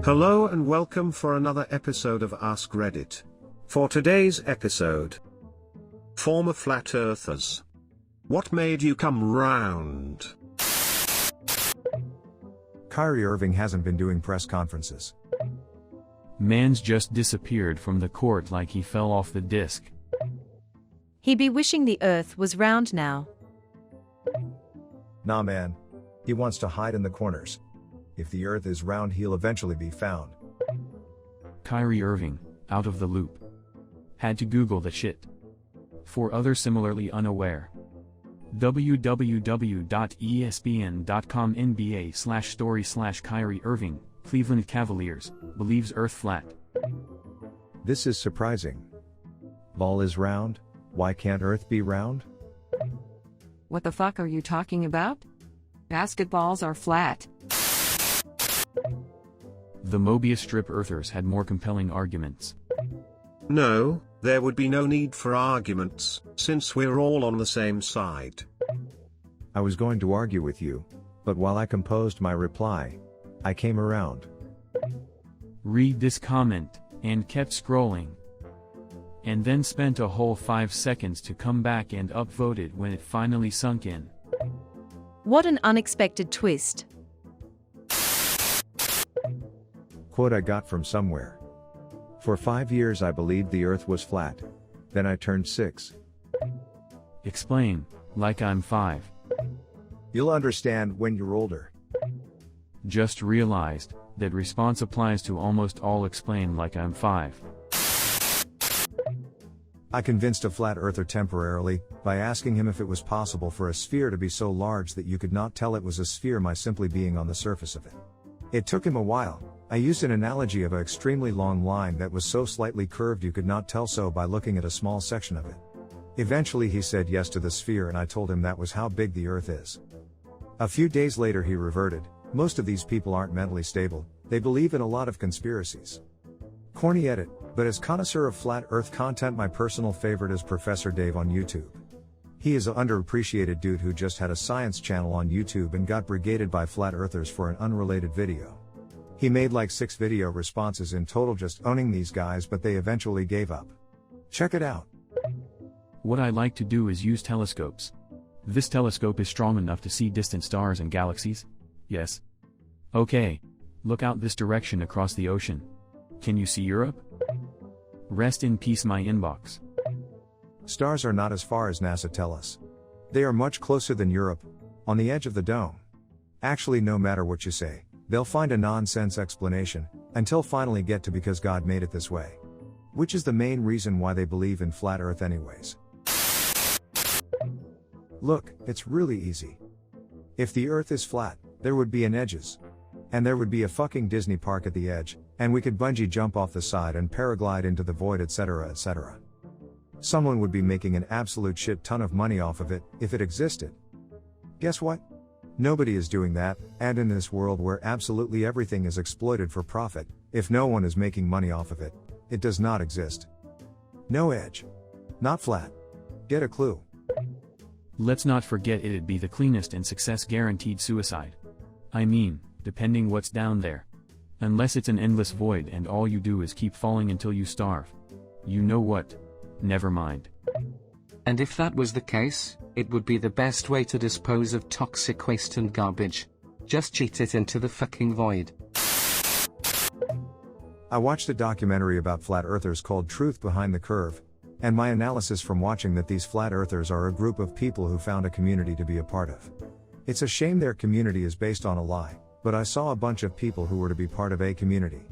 Hello and welcome for another episode of Ask Reddit. For today's episode, former flat earthers. What made you come round? Kyrie Irving hasn't been doing press conferences. Man's just disappeared from the court like he fell off the disc. He be wishing the earth was round now. Nah man. He wants to hide in the corners. If the earth is round, he'll eventually be found. Kyrie Irving, out of the loop. Had to Google the shit. For others similarly unaware. www.espn.com NBA/story/Kyrie Irving, Cleveland Cavaliers, believes earth flat. This is surprising. Ball is round, why can't earth be round? What the fuck are you talking about? Basketballs are flat. The Mobius Strip earthers had more compelling arguments. No, there would be no need for arguments, since we're all on the same side. I was going to argue with you, but while I composed my reply, I came around. Read this comment, and kept scrolling. And then spent a whole 5 seconds to come back and upvoted when it finally sunk in. What an unexpected twist. Quote I got from somewhere. For 5 years I believed the earth was flat. Then I turned 6. Explain, like I'm 5. You'll understand when you're older. Just realized that response applies to almost all explain like I'm 5. I convinced a flat earther temporarily, by asking him if it was possible for a sphere to be so large that you could not tell it was a sphere by simply being on the surface of it. It took him a while. I used an analogy of an extremely long line that was so slightly curved you could not tell so by looking at a small section of it. Eventually he said yes to the sphere and I told him that was how big the earth is. A few days later he reverted. Most of these people aren't mentally stable, they believe in a lot of conspiracies. Corny edit, but as connoisseur of flat earth content my personal favorite is Professor Dave on YouTube. He is an underappreciated dude who just had a science channel on YouTube and got brigaded by flat earthers for an unrelated video. He made like 6 video responses in total just owning these guys, but they eventually gave up. Check it out. What I like to do is use telescopes. This telescope is strong enough to see distant stars and galaxies? Yes. Okay. Look out this direction across the ocean. Can you see Europe? Rest in peace my inbox. Stars are not as far as NASA tell us. They are much closer than Europe, on the edge of the dome. Actually, no matter what you say, they'll find a nonsense explanation, until finally get to because God made it this way. Which is the main reason why they believe in flat earth anyways. Look, it's really easy. If the earth is flat, there would be an edges. And there would be a fucking Disney park at the edge, and we could bungee jump off the side and paraglide into the void etc etc. Someone would be making an absolute shit ton of money off of it, if it existed. Guess what? Nobody is doing that, and in this world where absolutely everything is exploited for profit, if no one is making money off of it, it does not exist. No edge. Not flat. Get a clue. Let's not forget it'd be the cleanest and success guaranteed suicide. I mean, depending what's down there. Unless it's an endless void and all you do is keep falling until you starve. You know what? Never mind. And if that was the case, it would be the best way to dispose of toxic waste and garbage. Just cheat it into the fucking void. I watched a documentary about flat earthers called Truth Behind the Curve, and my analysis from watching that these flat earthers are a group of people who found a community to be a part of. It's a shame their community is based on a lie, but I saw a bunch of people who were to be part of a community.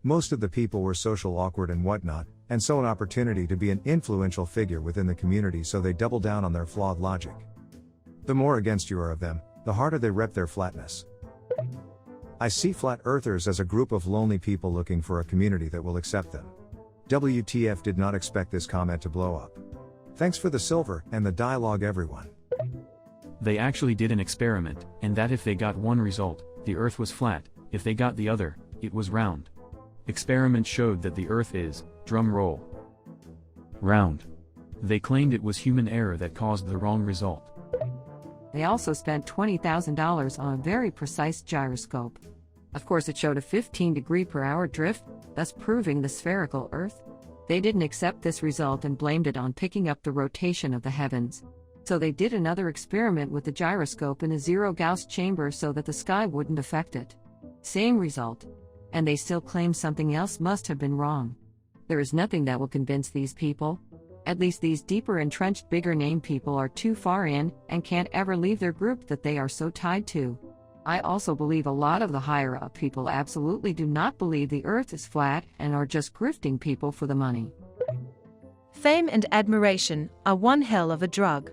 Most of the people were social awkward and whatnot, and saw an opportunity to be an influential figure within the community, so they double down on their flawed logic. The more against you are of them, the harder they rep their flatness. I see flat earthers as a group of lonely people looking for a community that will accept them. WTF did not expect this comment to blow up. Thanks for the silver and the dialogue everyone. They actually did an experiment, and that if they got one result, the earth was flat, if they got the other, it was round. Experiment showed that the earth is, drum roll, round. They claimed it was human error that caused the wrong result. They also spent $20,000 on a very precise gyroscope. Of course, it showed a 15-degree-per-hour drift, thus proving the spherical Earth. They didn't accept this result and blamed it on picking up the rotation of the heavens. So they did another experiment with the gyroscope in a zero-Gauss chamber so that the sky wouldn't affect it. Same result. And they still claim something else must have been wrong. There is nothing that will convince these people. At least these deeper entrenched bigger name people are too far in and can't ever leave their group that they are so tied to. I also believe a lot of the higher up people absolutely do not believe the earth is flat and are just grifting people for the money. Fame and admiration are one hell of a drug.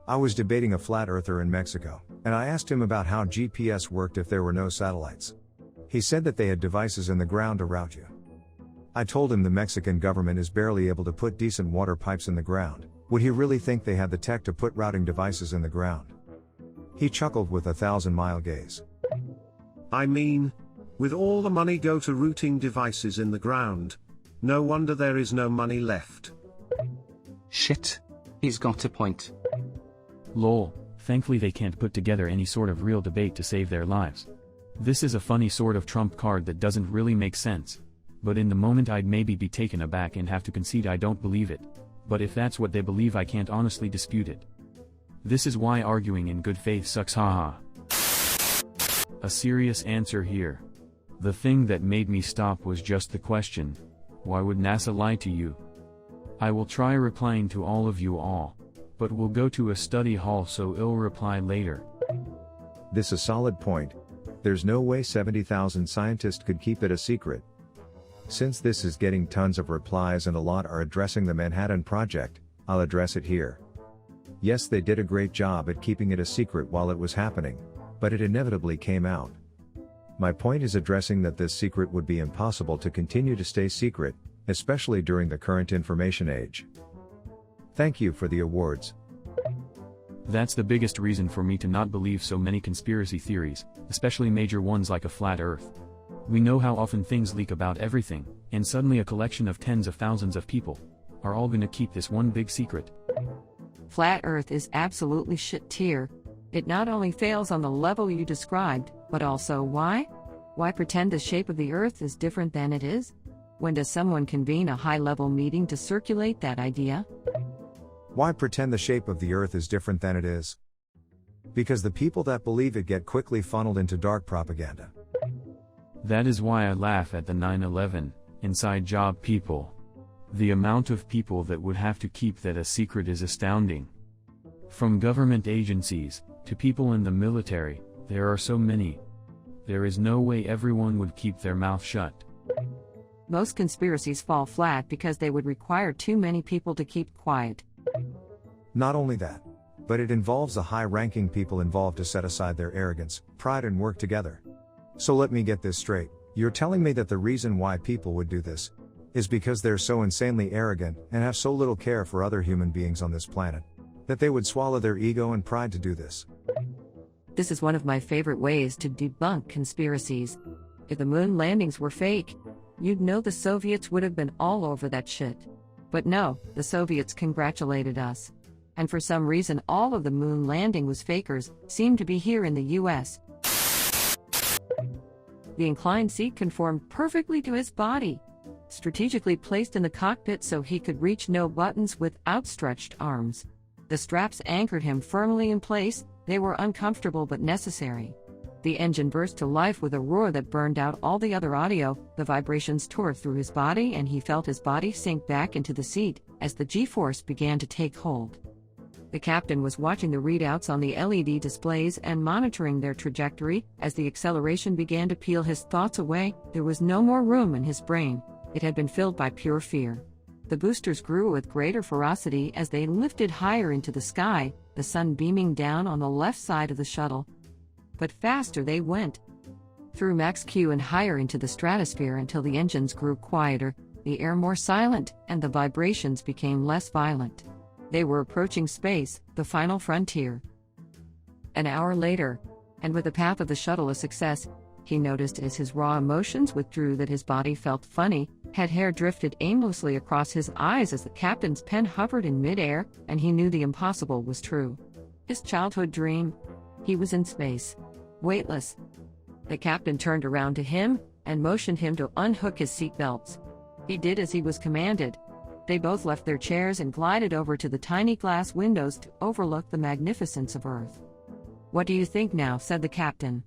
I was debating a flat earther in Mexico, and I asked him about how GPS worked if there were no satellites. He said that they had devices in the ground to route you. I told him the Mexican government is barely able to put decent water pipes in the ground. Would he really think they had the tech to put routing devices in the ground? He chuckled with a 1,000-mile gaze. I mean, with all the money go to routing devices in the ground, no wonder there is no money left. Shit. He's got a point. Lol, thankfully they can't put together any sort of real debate to save their lives. This is a funny sort of trump card that doesn't really make sense. But in the moment I'd maybe be taken aback and have to concede I don't believe it. But if that's what they believe I can't honestly dispute it. This is why arguing in good faith sucks, haha. A serious answer here. The thing that made me stop was just the question, why would NASA lie to you? I will try replying to all of you all. But we'll go to a study hall so I'll reply later. This a solid point. There's no way 70,000 scientists could keep it a secret. Since this is getting tons of replies and a lot are addressing the Manhattan Project, I'll address it here. Yes, they did a great job at keeping it a secret while it was happening, but it inevitably came out. My point is addressing that this secret would be impossible to continue to stay secret, especially during the current information age. Thank you for the awards. That's the biggest reason for me to not believe so many conspiracy theories, especially major ones like a flat earth. We know how often things leak about everything, and suddenly a collection of tens of thousands of people are all gonna keep this one big secret. Flat Earth is absolutely shit tier. It not only fails on the level you described, but also why? Why pretend the shape of the Earth is different than it is? When does someone convene a high-level meeting to circulate that idea? Why pretend the shape of the Earth is different than it is? Because the people that believe it get quickly funneled into dark propaganda. That is why I laugh at the 9/11 inside job people. The amount of people that would have to keep that a secret is astounding. From government agencies, to people in the military, there are so many. There is no way everyone would keep their mouth shut. Most conspiracies fall flat because they would require too many people to keep quiet. Not only that, but it involves the high-ranking people involved to set aside their arrogance, pride and work together. So let me get this straight, you're telling me that the reason why people would do this is because they're so insanely arrogant and have so little care for other human beings on this planet, that they would swallow their ego and pride to do this. This is one of my favorite ways to debunk conspiracies. If the moon landings were fake, you'd know the Soviets would have been all over that shit. But no, the Soviets congratulated us. And for some reason all of the moon landing was fakers seemed to be here in the US. The inclined seat conformed perfectly to his body, strategically placed in the cockpit so he could reach no buttons with outstretched arms. The straps anchored him firmly in place, they were uncomfortable but necessary. The engine burst to life with a roar that burned out all the other audio, the vibrations tore through his body and he felt his body sink back into the seat as the G-force began to take hold. The captain was watching the readouts on the LED displays and monitoring their trajectory. As the acceleration began to peel his thoughts away, there was no more room in his brain. It had been filled by pure fear. The boosters grew with greater ferocity as they lifted higher into the sky, the sun beaming down on the left side of the shuttle. But faster they went. Through Max Q and higher into the stratosphere until the engines grew quieter, the air more silent, and the vibrations became less violent. They were approaching space, the final frontier. An hour later, and with the path of the shuttle a success, he noticed as his raw emotions withdrew that his body felt funny, had hair drifted aimlessly across his eyes as the captain's pen hovered in midair, and he knew the impossible was true. His childhood dream. He was in space. weightless. The captain turned around to him and motioned him to unhook his seatbelts. He did as he was commanded. They both left their chairs and glided over to the tiny glass windows to overlook the magnificence of Earth. "What do you think now?" said the captain.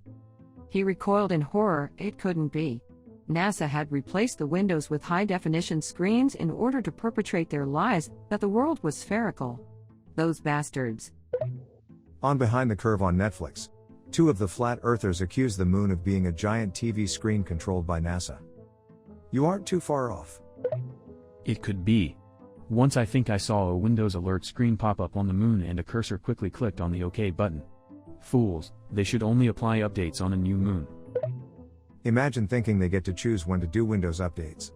He recoiled in horror. It couldn't be. NASA had replaced the windows with high-definition screens in order to perpetrate their lies that the world was spherical. Those bastards. On Behind the Curve on Netflix, two of the flat earthers accuse the moon of being a giant TV screen controlled by NASA. You aren't too far off. It could be. Once I think I saw a Windows alert screen pop up on the moon and a cursor quickly clicked on the OK button. Fools, they should only apply updates on a new moon. Imagine thinking they get to choose when to do Windows updates.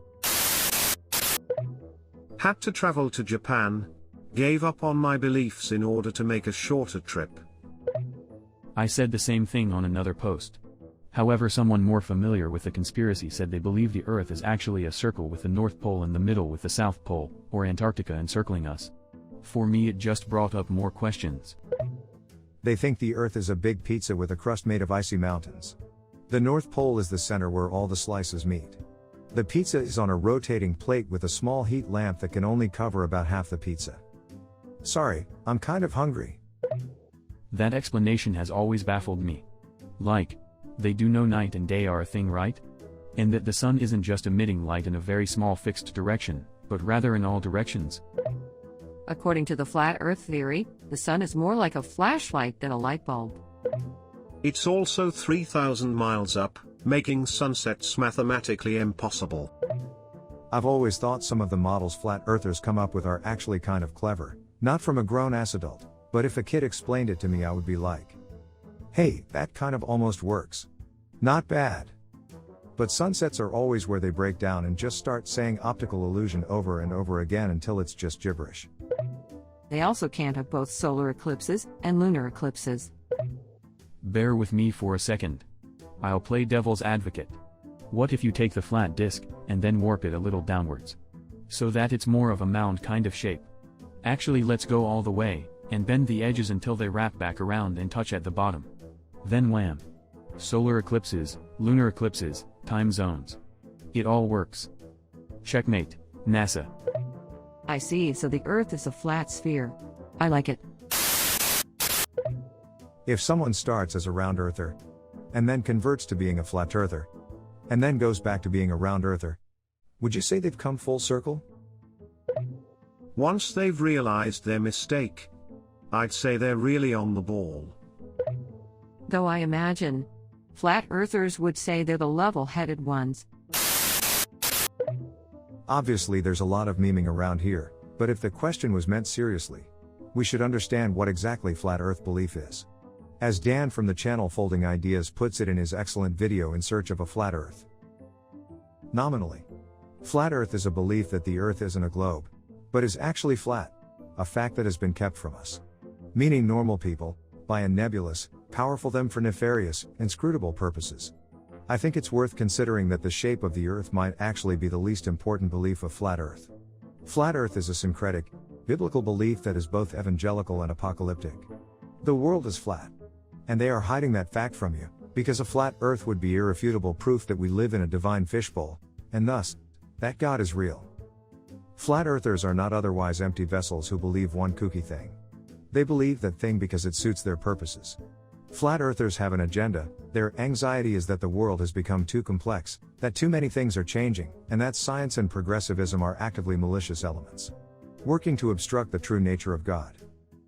Had to travel to Japan. Gave up on my beliefs in order to make a shorter trip. I said the same thing on another post. However, someone more familiar with the conspiracy said they believe the Earth is actually a circle with the North Pole in the middle with the South Pole, or Antarctica, encircling us. For me, it just brought up more questions. They think the Earth is a big pizza with a crust made of icy mountains. The North Pole is the center where all the slices meet. The pizza is on a rotating plate with a small heat lamp that can only cover about half the pizza. Sorry, I'm kind of hungry. That explanation has always baffled me. Like, they do know night and day are a thing, right? And that the sun isn't just emitting light in a very small fixed direction, but rather in all directions. According to the flat Earth theory, the sun is more like a flashlight than a light bulb. It's also 3,000 miles up, making sunsets mathematically impossible. I've always thought some of the models flat earthers come up with are actually kind of clever, not from a grown-ass adult, but if a kid explained it to me I would be like, hey, that kind of almost works. Not bad. But sunsets are always where they break down and just start saying optical illusion over and over again until it's just gibberish. They also can't have both solar eclipses and lunar eclipses. Bear with me for a second. I'll play devil's advocate. What if you take the flat disk, and then warp it a little downwards? So that it's more of a mound kind of shape. Actually, let's go all the way, and bend the edges until they wrap back around and touch at the bottom. Then wham! Solar eclipses, lunar eclipses, time zones. It all works. Checkmate, NASA. I see, so the Earth is a flat sphere. I like it. If someone starts as a round earther, and then converts to being a flat earther, and then goes back to being a round earther, would you say they've come full circle? Once they've realized their mistake, I'd say they're really on the ball. Though I imagine flat earthers would say they're the level-headed ones. Obviously there's a lot of memeing around here, but if the question was meant seriously, we should understand what exactly flat earth belief is. As Dan from the channel Folding Ideas puts it in his excellent video In Search of a Flat Earth. Nominally, flat earth is a belief that the earth isn't a globe, but is actually flat, a fact that has been kept from us. Meaning normal people, by a nebulous, powerful them for nefarious, inscrutable purposes. I think it's worth considering that the shape of the earth might actually be the least important belief of flat earth. Flat earth is a syncretic, biblical belief that is both evangelical and apocalyptic. The world is flat. And they are hiding that fact from you, because a flat earth would be irrefutable proof that we live in a divine fishbowl, and thus, that God is real. Flat earthers are not otherwise empty vessels who believe one kooky thing. They believe that thing because it suits their purposes. Flat earthers have an agenda. Their anxiety is that the world has become too complex, that too many things are changing, and that science and progressivism are actively malicious elements, working to obstruct the true nature of God.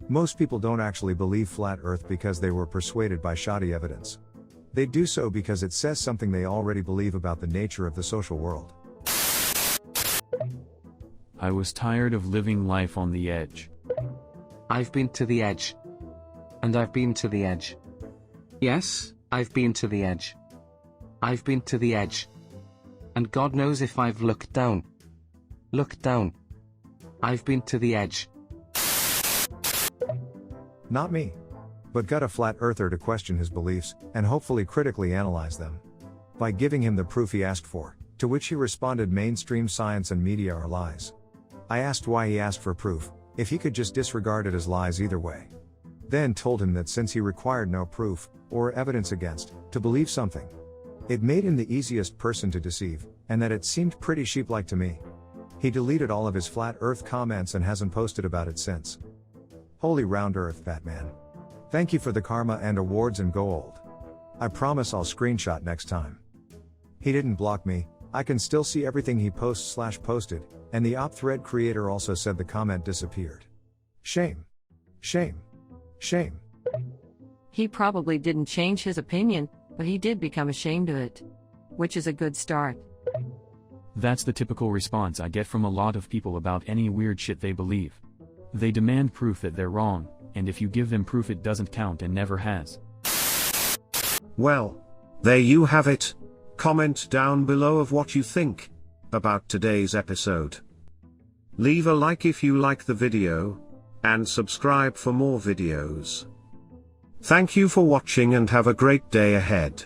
Most people don't actually believe flat earth because they were persuaded by shoddy evidence. They do so because it says something they already believe about the nature of the social world. I was tired of living life on the edge. I've been to the edge. And I've been to the edge. Yes, I've been to the edge. I've been to the edge. And God knows if I've looked down. Looked down. I've been to the edge. Not me. But got a flat earther to question his beliefs, and hopefully critically analyze them. By giving him the proof he asked for, to which he responded mainstream science and media are lies. I asked why he asked for proof, if he could just disregard it as lies either way. then told him that since he required no proof, or evidence against, to believe something, it made him the easiest person to deceive, and that it seemed pretty sheep-like to me. He deleted all of his flat earth comments and hasn't posted about it since. Holy round earth, Batman. Thank you for the karma and awards and gold. I promise I'll screenshot next time. He didn't block me, I can still see everything he posts/posted, and the op thread creator also said the comment disappeared. Shame. Shame. Shame. He probably didn't change his opinion, but he did become ashamed of it. Which is a good start. That's the typical response I get from a lot of people about any weird shit they believe. They demand proof that they're wrong, and if you give them proof it doesn't count and never has. Well, there you have it. Comment down below of what you think about today's episode. Leave a like if you like the video, and subscribe for more videos. Thank you for watching and have a great day ahead.